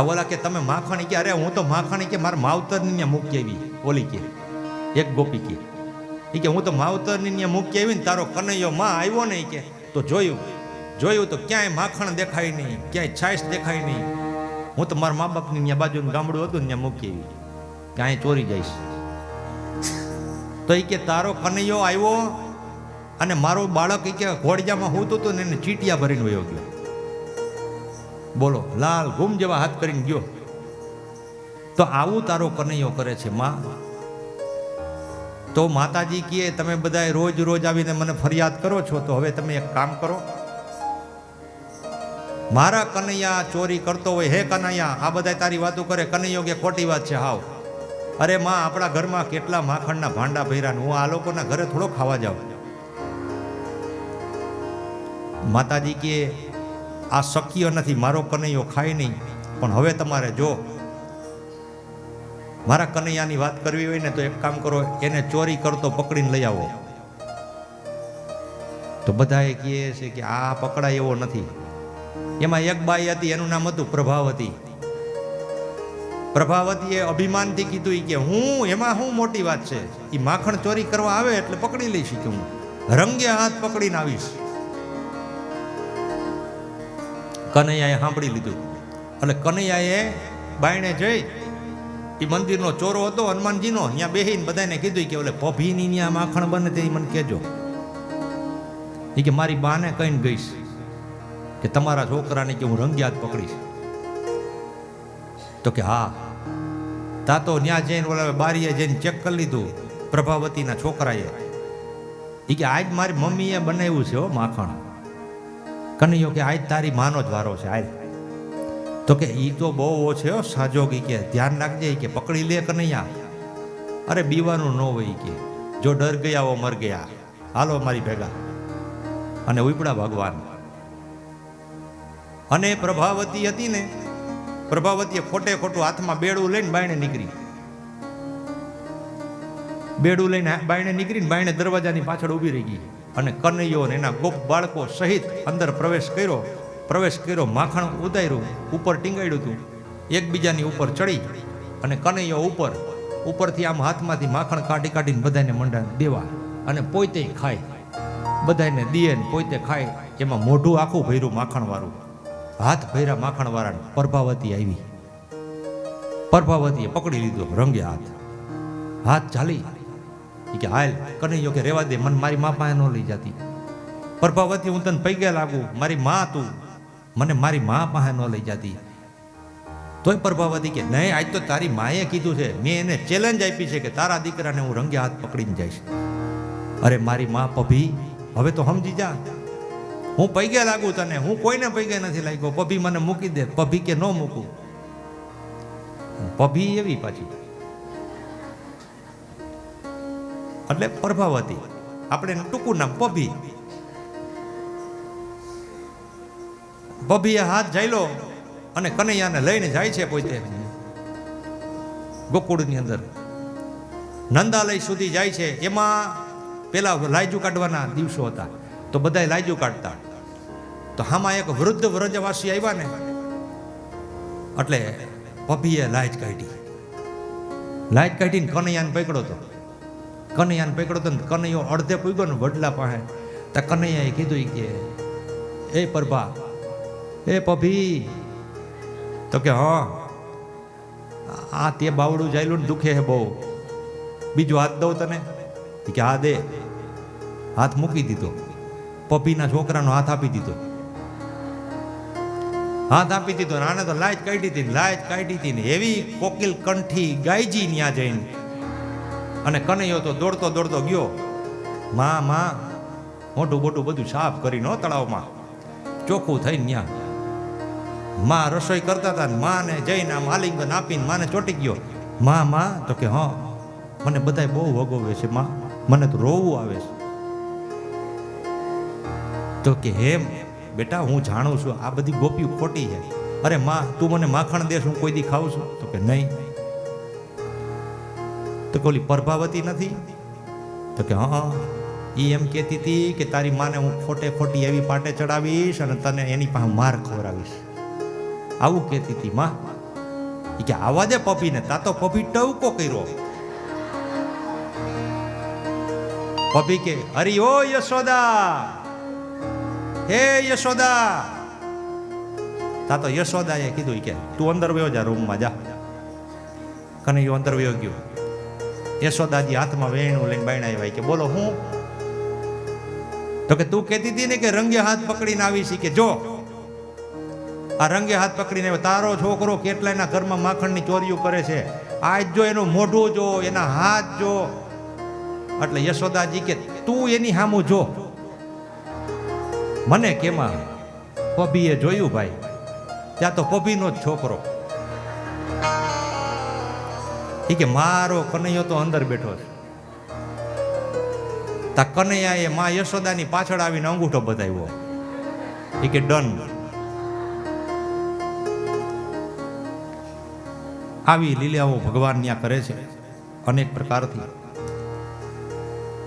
ઓલા કે તમે માખણ કે અરે હું તો માખણ કે મારા માવતરની મૂકી આવી. ઓલી કે એક ગોપી કે હું તો માવતરની મૂકી આવી ને તારો કનૈયો માં આવ્યો ને કે તો જોયું તો ક્યાંય માખણ દેખાય નહીં, ક્યાંય છાશ દેખાય નહીં. હું તો મારા મા બાપની ત્યાં બાજુનું ગામડું હતું ને ત્યાં મૂકી આવી, ક્યાંય ચોરી જઈશ. તો એ કે તારો કનૈયો આવ્યો અને મારું બાળક એ કે ઘોડિયામાં હું તો ને એને ચીટિયા ભરીને વયો ગયો. બોલો, લાલ ગુમ જેવા હાથ કરીને ગયો. તો આવું તારો કનૈયો કરે છે માં. તો માતાજી કહે તમે બધા રોજ રોજ આવીને મને ફરિયાદ કરો છો, તો હવે તમે એક કામ કરો, મારા કનૈયા ચોરી કરતો હોય, હે કનૈયા આ બધા તારી વાતો કરે. કનૈયો કે ખોટી વાત છે હાવ. અરે માં આપણા ઘરમાં કેટલા માખણના ભાંડા ભર્યા, હું આ લોકોના ઘરે થોડો ખાવા જાઉં. માતાજી કે આ શક્ય નથી, મારો કનૈયો ખાય નહીં. પણ હવે તમારે જો મારા કનૈયાની વાત કરવી હોય ને તો એક કામ કરો, એને ચોરી કરતો પકડીને લઈ આવો. તો બધા એ કહે છે કે આ પકડાય એવો નથી. એમાં એક બાઈ હતી, એનું નામ હતું પ્રભાવતી. પ્રભાવતીએ અભિમાનથી કીધું કે હું એમાં શું મોટી વાત છે, એ માખણ ચોરી કરવા આવે એટલે પકડી લઈશ કે હું રંગે હાથ પકડીને આવીશ. કનૈયાએ સાંભળી લીધું. એટલે કનૈયાએ બાયણે જઈ એ મંદિરનો ચોરો હતો હનુમાનજીનો, ત્યાં બેહીને બધાને કીધું કે ઓલે પભીની ત્યાં માખણ બને તે મને કહેજો. એ કે મારી બાને કહીને ગઈશ કે તમારા છોકરાને કે હું રંગે હાથ પકડીશ. તો કે હા. તા તો ત્યાં જઈને ઓલા બારીએ જઈને ચેક કરી લીધું પ્રભાવતીના છોકરાએ. એ કે આજ મારી મમ્મીએ બનાવ્યું છે હો માખણ. કનૈયો કે આજ તારી માનો જ વારો છે આજ. તો કે ઈ તો બહુ ઓછો હો સાજોગ, કે ધ્યાન રાખજે કે પકડી લે કનૈયા. અરે બીવાનું ન હોય કે જો ડર ગયા હો મર ગયા, હાલો મારી ભેગા. અને ઉપડા ભગવાન. અને પ્રભાવતી હતી ને, પ્રભાવતીએ ખોટે ખોટું હાથમાં બેડું લઈને બાયણે નીકળી. બેડું લઈને બાયણે નીકળીને બાયણે દરવાજાની પાછળ ઊભી રહી ગઈ. અને કનૈયો ને એના ગોપ બાળકો સહિત અંદર પ્રવેશ કર્યો. માખણ ઉતાર્યું, ઉપર ટીંગાડ્યું હતું, એકબીજાની ઉપર ચડી અને કનૈયો ઉપરથી આમ હાથમાંથી માખણ કાઢીને બધાને મંડા દેવા અને પોતે ખાય. બધાને દીએ ને પોતે ખાય. એમાં મોઢું આખું ભર્યું માખણ વાળું, હાથ ભર્યા માખણ વાળાને. પ્રભાવતી આવી. પ્રભાવતીએ પકડી લીધો રંગે હાથ ચાલી. કે હાલ. કનૈયો કે રેવા દે, મને મારી મા પાસે ન લઈ જતી. પ્રભાવતી હું તને પૈગે લાગુ, મારી મા તું, મને મારી મા પાસે ન લઈ જતી. તોય પ્રભાવતી કે નહીં, આજ તો તારી માએ કીધું છે, મેં એને ચેલેન્જ આપી છે કે તારા દીકરાને હું રંગે હાથ પકડીને જઈશ. અરે મારી મા પભી, હવે તો સમજી જા, હું પૈગે લાગુ તને, હું કોઈને પૈગે નથી લાગ્યો. પભી મને મૂકી દે. પભી કે ન મૂકું. પભી એવી પાછી. એટલે પ્રભાવતી, આપણે ટૂંકું નામ પભી. પભીએ હાથ જાયલો અને કનૈયાને લઈને જાય છે પોતે ગોકુળની અંદર. નંદાલય સુધી જાય છે. એમાં પેલા લાયજુ કાઢવાના દિવસો હતા, તો બધા લાયજુ કાઢતા. તો આમાં એક વૃદ્ધ વ્રજવાસી આવ્યા ને, એટલે પભીએ લાયજ કાઢીને કનૈયાને પકડ્યો હતો. કનૈયાને પકડો તો કનૈયો અડધે પૂગ્યો ને વડલા પાસે. તો કનૈયાએ કીધું કે એ પ્રભા, એ પભી. તો કે હા, આ તે બાવડું જાયલું ને દુખે હે બહુ, બીજો હાથ દઉં તને? કે હા દે. હાથ મૂકી દીધો, પભીના છોકરાનો હાથ આપી દીધો. હાથ આપી દીધો. આને તો લાજ કાઢી હતી ને એવી કોકિલ કંઠી ગાયજી ન્યા જઈને. અને કનૈયો તો દોડતો દોડતો ગયો. માં મોટું મોટું બધું સાફ કરીને તળાવમાં ચોખ્ખું થઈને ન્યા માં રસોઈ કરતા હતા. માને જઈને આમ આલિંગન આપીને માને ચોટી ગયો. માં તો કે હા, મને બધાય બહુ વગોવે છે માં, મને તો રોવું આવે છે. તો કે હેમ બેટા, હું જાણું છું આ બધી ગોપીઓ ખોટી છે. અરે માં, તું મને માખણ દેશ, હું કોઈ દી ખાઉં છું? તો કે નહીં. તો કે ઓલી પ્રભાવતી નથી? તો કે હા, એ એમ કહેતી હતી કે તારી માને હું ખોટે ખોટી એવી પાટે ચડાવીશ અને તને એની પાસે માર ખવડાવીશ. આવું કહેતી હતી માં. એ કે આવા દે પપીને. તા તો પપી ટવકો કર્યો. પપી કે હરી ઓ યશોદા, હે યશોદા. તા તો યશોદાએ કીધું કે તું અંદર વયો જા, રૂમમાં જા. કનૈયો અંદર વયો ગયો. યશોદાજી હાથમાં વેણું લઈને બાયણા આવ્યા. કે બોલો હું? તો કે તું કહેતી હતી ને કે રંગે હાથ પકડીને આવી છે, કે જો આ રંગે હાથ પકડીને તારો છોકરો કેટલાયના ઘરમાં માખણની ચોરીઓ કરે છે. આજ જો એનું મોઢું જો, એના હાથ જો. એટલે યશોદાજી કે તું એની સામું જો, મને કેમાં? પભીએ જોયું ભાઈ, ત્યાં તો પભીનો જ છોકરો. એ કે મારો કનૈયો તો અંદર બેઠો છે. તા કનૈયાએ માં યશોદાની પાછળ આવીને અંગૂઠો બતાવ્યો. એ કે ડન. આવી લીલાઓ ભગવાન ત્યાં કરે છે અનેક પ્રકારથી.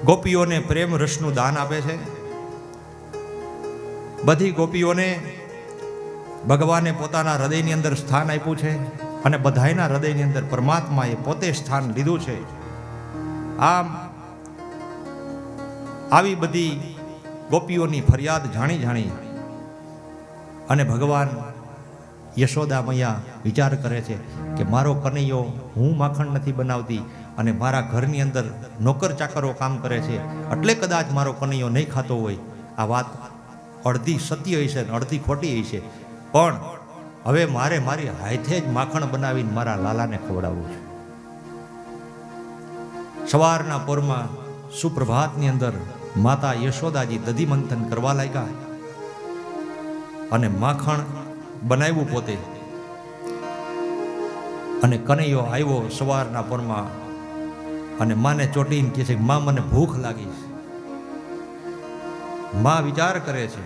ગોપીઓને પ્રેમ રસનું દાન આપે છે. બધી ગોપીઓને ભગવાને પોતાના હૃદયની અંદર સ્થાન આપ્યું છે અને બધાયના હૃદયની અંદર પરમાત્માએ પોતે સ્થાન લીધું છે. આમ આવી બધી ગોપીઓની ફરિયાદ જાણી અને ભગવાન યશોદા મૈયા વિચાર કરે છે કે મારો કનૈયો હું માખણ નથી બનાવતી અને મારા ઘરની અંદર નોકર ચાકરો કામ કરે છે, એટલે કદાચ મારો કનૈયો નહીં ખાતો હોય. આ વાત અડધી સત્ય હશે ને અડધી ખોટી હશે, પણ હવે મારે મારી હાથે જ માખણ બનાવીને મારા લાલાને ખવડાવવું છે. સવારના પોરમાં સુપ્રભાતની અંદર માતા યશોદાજી દધી મંથન કરવા લાગ્યા અને માખણ બનાવ્યું પોતે. અને કનૈયો આવ્યો સવારના પોરમાં અને માને ચોટીને કહે છે, માં મને ભૂખ લાગી છે. માં વિચાર કરે છે.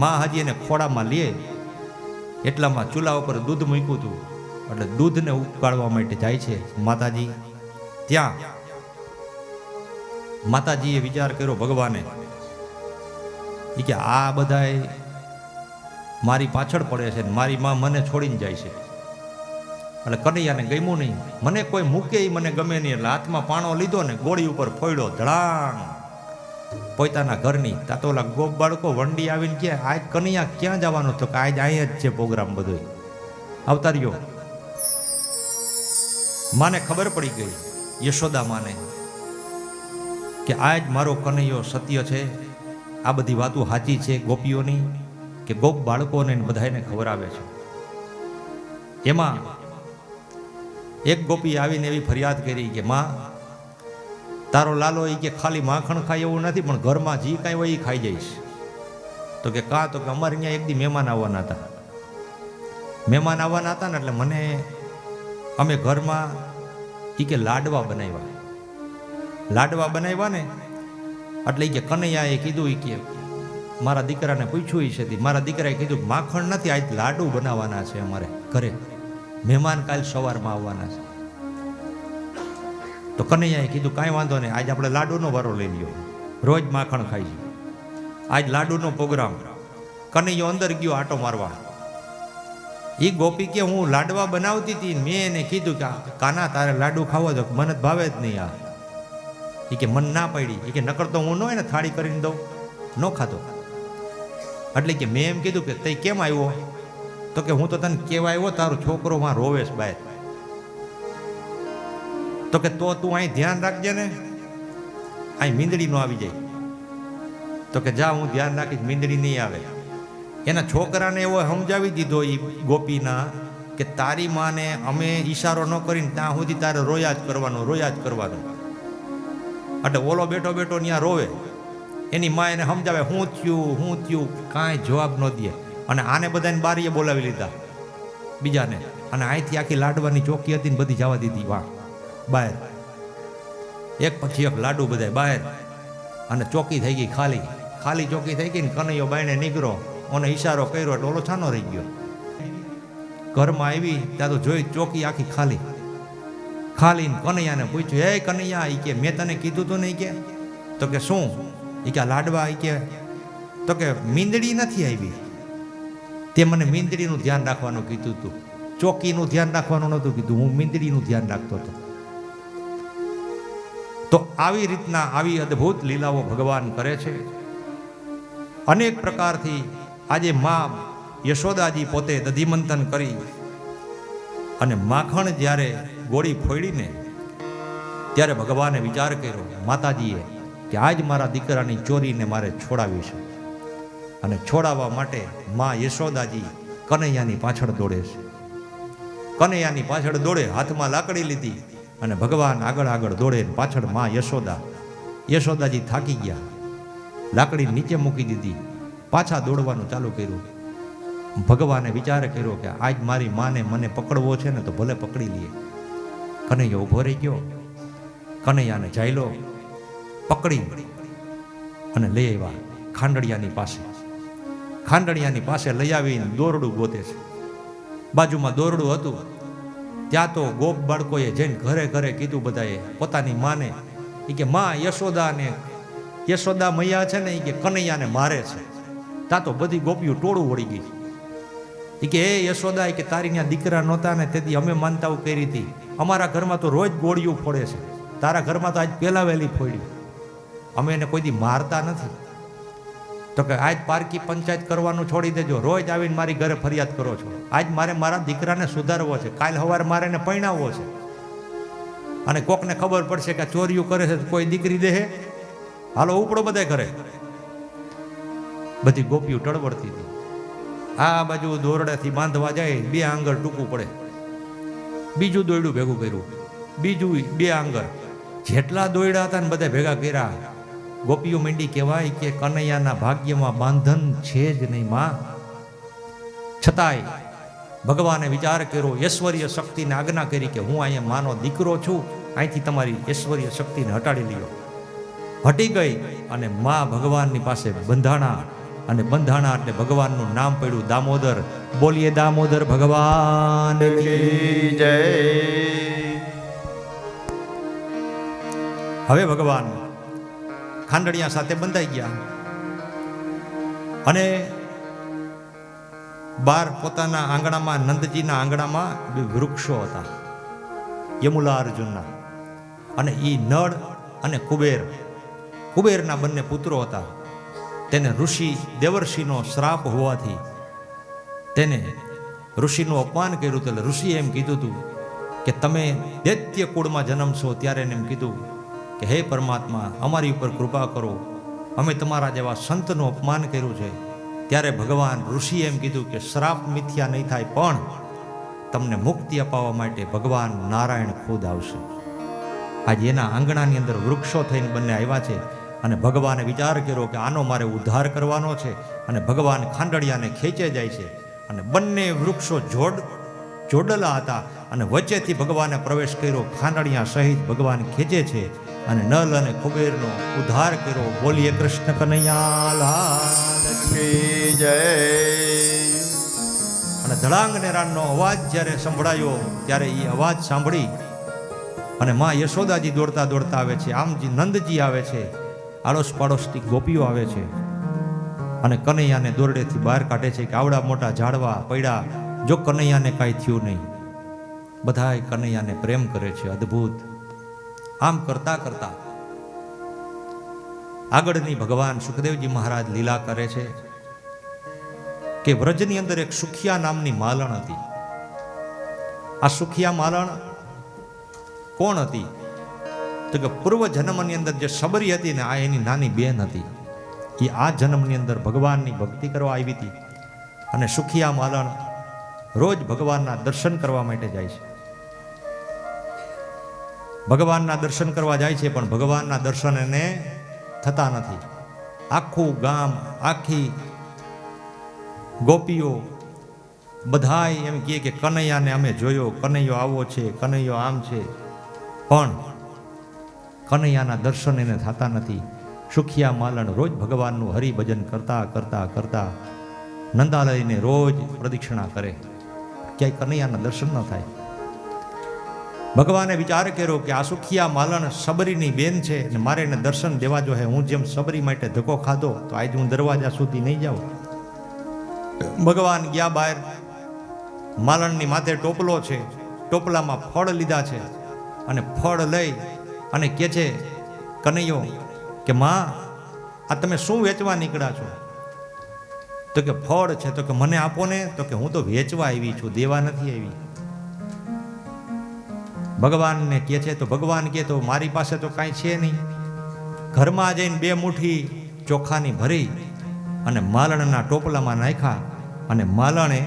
માં હજી એને ખોડામાં લે એટલામાં ચૂલા ઉપર દૂધ મૂક્યું હતું, એટલે દૂધને ઉકાળવા માટે જાય છે માતાજી. ત્યાં માતાજીએ વિચાર કર્યો ભગવાને, એ કે આ બધાય મારી પાછળ પડે છે, મારી માં મને છોડીને જાય છે. એટલે કનૈયાને ગમ્યું નહીં. મને કોઈ મૂકે એ મને ગમે નહીં. એટલે હાથમાં પાણો લીધો ને ગોળી ઉપર ફોડ્યો ધડાંગ પોતાના ઘરની. તા તો ઓલા ગોપ બાળકો વંડી આવીને કે આજ કનૈયા ક્યાં જવાનો? તો કે આજ અહીંયા જ છે પ્રોગ્રામ બધો. અવતાર્યો. માને ખબર પડી ગઈ, યશોદા માને, કે આજ મારો કનૈયો સત્ય છે. આ બધી વાતો સાચી છે ગોપીઓની, કે ગોપ બાળકોને બધાને ખબર આવે છે. એમાં એક ગોપી આવીને એવી ફરિયાદ કરી કે માં, તારો લાલો એ કે ખાલી માખણ ખાય એવું નથી, પણ ઘરમાં જે કાંઈ હોય એ ખાઈ જઈશ. તો કે કાં? તો કે અમારે અહીંયા એક દી મહેમાન આવવાના હતા. મહેમાન આવવાના હતા ને એટલે મને અમે ઘરમાં એ કે લાડવા બનાવ્યા ને એટલે એ કે કનૈયાએ કીધું, એ કે મારા દીકરાને પૂછ્યું છે. મારા દીકરાએ કીધું માખણ નથી, આજ લાડુ બનાવવાના છે અમારે ઘરે, મહેમાન કાલ સવારમાં આવવાના છે. તો કનૈયાએ કીધું કાંઈ વાંધો નહીં, આજ આપણે લાડુનો વારો લઈ લ્યો, રોજ માખણ ખાઈ. આજ લાડુનો પ્રોગ્રામ. કનૈયો અંદર ગયો આટો મારવા. એ ગોપી કે હું લાડવા બનાવતી હતી, મેં એને કીધું કે કાના તારે લાડુ ખાવો તો મને ભાવે જ નહીં. આ એ કે મન ના પડી, એ કે નકર તો હું ન હોય ને થાળી કરીને દઉં, ન ખાતો. એટલે કે મેં એમ કીધું કે તે કેમ આવ્યો? તો કે હું તો તને કેવા આવ્યો તારો છોકરો માં રોવેશ બહાર. તો કે તો તું અહીં ધ્યાન રાખજે ને, અહીં મીંદડી નો આવી જાય. તો કે જા હું ધ્યાન રાખીશ, મીંદડી નહીં આવે. એના છોકરાને એવો સમજાવી દીધો એ ગોપીના કે તારી માને અમે ઈશારો ન કરીને ત્યાં સુધી તારે રોયા જ કરવાનું, રોયા જ કરવાનું. એટલે ઓલો બેઠો બેઠો ત્યાં રોવે, એની મા એને સમજાવે હું થયું, કાંઈ જવાબ ન દે. અને આને બધાને બારીએ બોલાવી લીધા બીજાને, અને અહીંથી આખી લાડવાની ચોકી હતી ને બધી જવા દીધી વાહ બહાર, એક પછી એક લાડુ બધા બહાર. અને ચોકી થઈ ગઈ ખાલી, ખાલી ચોકી થઈ ગઈ ને કનૈયો બાયણે નીકળો, ઓને ઈશારો કર્યો એટલે ઓલો છાનો રહી ગયો. ઘરમાં આવી ત્યાં તો જોઈ ચોકી આખી ખાલી ખાલી. કનૈયાને પૂછ્યું, હે કનૈયા, ઈ કે મેં તને કીધું તું નહીં કે? તો કે શું? ઈ કે લાડવા, ઈ કે તો કે મીંદડી નથી આવી, તે મને મીંદડીનું ધ્યાન રાખવાનું કીધું તું, ચોકીનું ધ્યાન રાખવાનું નહોતું કીધું, હું મીંદડીનું ધ્યાન રાખતો હતો. તો આવી રીતના આવી અદ્ભુત લીલાઓ ભગવાન કરે છે. અનેક પ્રકારથી આજે માં યશોદાજી પોતે દધીમંથન કરી અને માખણ જ્યારે ગોળી ફોડીને ત્યારે ભગવાને વિચાર કર્યો માતાજીએ કે આજ મારા દીકરાની ચોરીને મારે છોડાવી છે. અને છોડાવવા માટે માં યશોદાજી કનૈયાની પાછળ દોડે છે. કનૈયાની પાછળ દોડે, હાથમાં લાકડી લીધી અને ભગવાન આગળ આગળ દોડે. પાછળ માં યશોદાજી થાકી ગયા, લાકડી નીચે મૂકી દીધી, પાછા દોડવાનું ચાલુ કર્યું. ભગવાને વિચાર કર્યો કે આજ મારી માને મને પકડવો છે ને તો ભલે પકડી લઈએ. કનૈયો ઊભો રહી ગયો, કનૈયાને જાયલો પકડી અને લઈ આવ્યા ખાંડડિયાની પાસે. ખાંડડિયાની પાસે લઈ આવીને દોરડું ગોતે છે. બાજુમાં દોરડું હતું, ત્યાં તો ગોપ બાળકોએ જઈને ઘરે ઘરે કીધું બધાએ પોતાની માને, એ કે માં યશોદા મૈયા છે ને, એ કે કનૈયાને મારે છે. ત્યાં તો બધી ગોપીઓ ટોળું વળી ગઈ. એ કે એ યશોદા, કે તારી ત્યાં દીકરા નહોતા ને તેથી અમે માનતાઓ કરી હતી, અમારા ઘરમાં તો રોજ ગોળીઓ ફોડે છે, તારા ઘરમાં તો આજ પહેલા વહેલી ફોડી, અમે એને કોઈ દી મારતા નથી. તો કે આજ પારકી પંચાયત કરવાનું છોડી દેજો, રોજ આવીને મારી ઘરે ફરિયાદ કરો છો. આજ મારે મારા દીકરાને સુધારવો છે, કાલ સવારે મારે એને પરણાવવો છે. અને કોકને ખબર પડશે કે ચોરીઓ કરે છે કોઈ દીકરી દે, હાલો ઉપડો બધા ઘરે. બધી ગોપીઓ ટળવડતી હતી. આ બાજુ દોરડાથી બાંધવા જાય, 2 આંગળ ટૂંકું પડે, બીજું દોયડું ભેગું કર્યું, બીજું 2 આંગળ, જેટલા દોયડા હતા ને બધા ભેગા કર્યા. ગોપીઓ માંડી કહેવાય કે કનૈયાના ભાગ્યમાં બાંધન છે જ નહીં માં. છતાંય ભગવાને વિચાર કર્યો, ઐશ્વર્ય શક્તિને આજ્ઞા કરી કે હું અહીંયા માનો દીકરો છું, અહીંથી તમારી ઐશ્વર્ય શક્તિને હટાડી લ્યો. હટી ગઈ અને માં ભગવાનની પાસે બંધાણા. અને બંધાણા એટલે ભગવાનનું નામ પડ્યું દામોદર. બોલીએ દામોદર ભગવાન કી જય. હવે ભગવાન ખાંડડિયા સાથે બંધાઈ ગયા અને બાર પોતાના આંગણામાં, નંદજીના આંગણામાં 2 વૃક્ષો હતા યમુલા અર્જુનના. અને એ નળ અને કુબેરના બંને પુત્રો હતા. તેને ઋષિ દેવર્ષિનો શ્રાપ હોવાથી તેને ઋષિનું અપમાન કર્યું. એટલે ઋષિએ એમ કીધું હતું કે તમે દૈત્ય કુળમાં જન્મશો ત્યારે એને એમ કીધું કે હે પરમાત્મા, અમારી ઉપર કૃપા કરો, અમે તમારા જેવા સંતનું અપમાન કર્યું છે. ત્યારે ભગવાન ઋષિએ એમ કીધું કે શ્રાપ મિથ્યા નહીં થાય, પણ તમને મુક્તિ અપાવવા માટે ભગવાન નારાયણ ખુદ આવશે. આજે એના આંગણાની અંદર વૃક્ષો થઈને બંને આવ્યા છે. અને ભગવાને વિચાર કર્યો કે આનો મારે ઉદ્ધાર કરવાનો છે. અને ભગવાન ખાંડડિયાને ખેંચે જાય છે. અને બંને વૃક્ષો જોડલા હતા અને વચ્ચેથી ભગવાને પ્રવેશ કર્યો. ખાંડડિયા સહિત ભગવાન ખેંચે છે અને નલ અને કુબેરનો ઉદ્ધાર કર્યો. બોલીએ કૃષ્ણ કનૈયા લાલ કી જય. અને ધડાંગ નેરાણનો અવાજ જ્યારે સંભળાયો ત્યારે એ અવાજ સાંભળી અને માં યશોદાજી દોડતા દોડતા આવે છે. આમજી નંદજી આવે છે, આડોશ પાડોશથી ગોપીઓ આવે છે અને કનૈયાને દોરડેથી બહાર કાઢે છે કે આવડા મોટા ઝાડવા પડ્યા, જો કનૈયાને કાંઈ થયું નહીં. બધાય કનૈયાને પ્રેમ કરે છે. અદ્ભુત. આમ કરતા કરતા આગળની ભગવાન સુખદેવજી મહારાજ લીલા કરે છે કે વ્રજની અંદર એક સુખિયા નામની માલણ હતી. આ સુખિયા માલણ કોણ હતી? તો કે પૂર્વ જન્મની અંદર જે સબરી હતી ને, આ એની નાની બેન હતી. એ આ જન્મની અંદર ભગવાનની ભક્તિ કરવા આવી હતી. અને સુખિયા માલણ રોજ ભગવાનના દર્શન કરવા માટે જાય છે. ભગવાનના દર્શન કરવા જાય છે, પણ ભગવાનના દર્શન એને થતા નથી. આખું ગામ, આખી ગોપીઓ બધાય એમ કહે કે કનૈયાને અમે જોયો, કનૈયો આવો છે, કનૈયો આમ છે, પણ કનૈયાના દર્શન એને થતા નથી. સુખિયા માલણ રોજ ભગવાનનું હરિભજન કરતા કરતા કરતા નંદાલયને રોજ પ્રદક્ષિણા કરે, ક્યાંય કનૈયાના દર્શન ન થાય. ભગવાને વિચાર કર્યો કે આ સુખિયા માલણ સબરીની બેન છે અને મારે એને દર્શન દેવા જો હે. હું જેમ સબરી માટે ધક્કો ખાધો તો આજે હું દરવાજા સુધી નહીં જાઉં. ભગવાન ગયા બહાર, માલણની માથે ટોપલો છે, ટોપલામાં ફળ લીધા છે, અને ફળ લઈ અને કહે છે કનૈયો કે માં, આ તમે શું વેચવા નીકળ્યા છો? તો કે ફળ છે. તો કે મને આપો ને. તો કે હું તો વેચવા આવી છું, દેવા નથી આવી. ભગવાનને કહે છે, તો ભગવાન કહે તો મારી પાસે તો કાંઈ છે નહીં. ઘરમાં જઈને 2 મુઠ્ઠી ચોખાની ભરી અને માલણના ટોપલામાં નાખ્યા, અને માલણે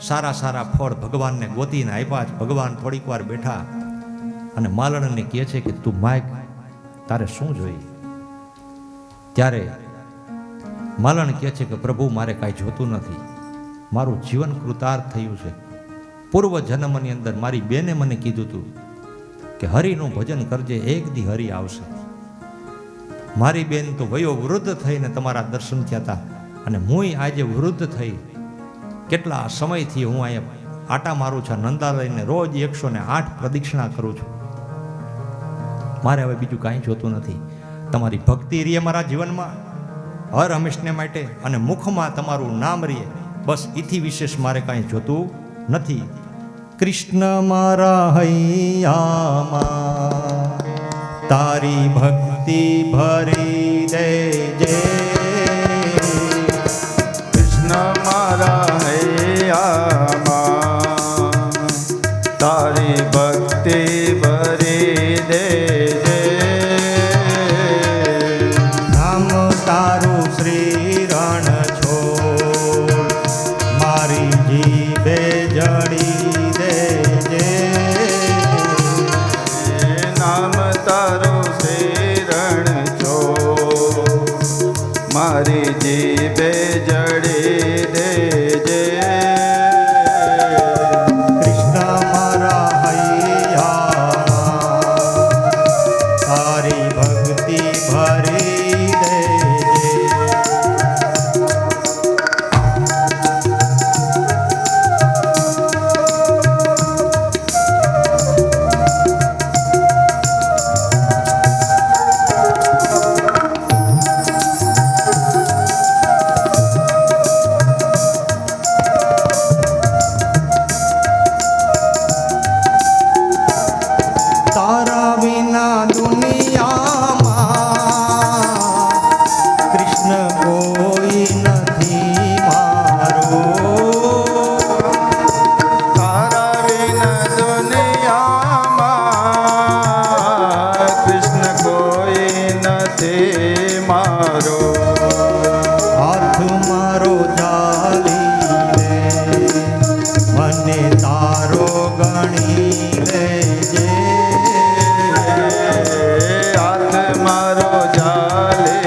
સારા સારા ફળ ભગવાનને ગોતીને આપ્યા. ભગવાન થોડીક વાર બેઠા અને માલણને કહે છે કે તું માગ, તારે શું જોઈએ? ત્યારે માલણ કહે છે કે પ્રભુ, મારે કાંઈ જોતું નથી, મારું જીવન કૃતાર્થ થયું છે. પૂર્વ જન્મની અંદર મારી બેને મને કીધું હતું કે હરિનું ભજન કરજે, એક દી હરિ આવશે. મારી બેન તો વયો વૃદ્ધ થઈને તમારા દર્શન થયા હતા, અને હું આજે વૃદ્ધ થઈ કેટલા સમયથી હું અહીંયા આટા મારું છું, નંદાલયને રોજ 108 પ્રદક્ષિણા કરું છું. મારે હવે બીજું કાંઈ જોતું નથી. તમારી ભક્તિ રહીએ મારા જીવનમાં હર હંમેશને માટે, અને મુખમાં તમારું નામ રહીએ, બસ એથી વિશેષ મારે કાંઈ જોતું નથી. કૃષ્ણ મારા હૈયામાં તારી ભક્તિ ભરી દેજે. કૃષ્ણ મારા હૈયામાં તારી ભક્તિ ભરી દેજે. નામ તારું શ્રી રણ છોડ મારી જીભે જડી દેજે. નામ તારું શ્રી રણ છોડ મારી જીભે જડી દેજે. કૃષ્ણ મારા હૈયામાં તારી ભક્તિ ભરી દેજે. તારા વિના દુનિયામાં કૃષ્ણ કોઈ નથી મારો. તારા વિના દુનિયામાં કૃષ્ણ કોઈ નથી મારો. હાથ મારો ચાલી લે, મને તારો ગણી લેજે. હાથ મારો ચાલે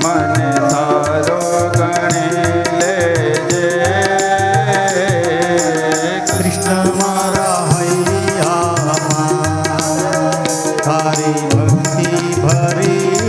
મને તારો ગણી લેજે. કૃષ્ણ મારા હૈયામાં તારી ભક્તિ ભરી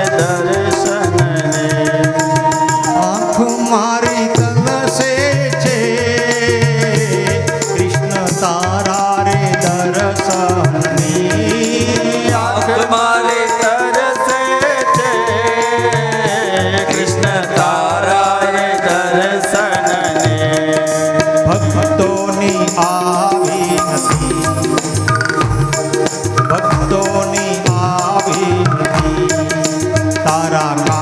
દર્શનને આંખ મારી તલસે છે કૃષ્ણ તારા રે દર્શનની આંખ મારી તરસે છે કૃષ્ણ તારા રે દર્શનને ભક્તોની આવી નથી ભક્તોની આવી નથી તારા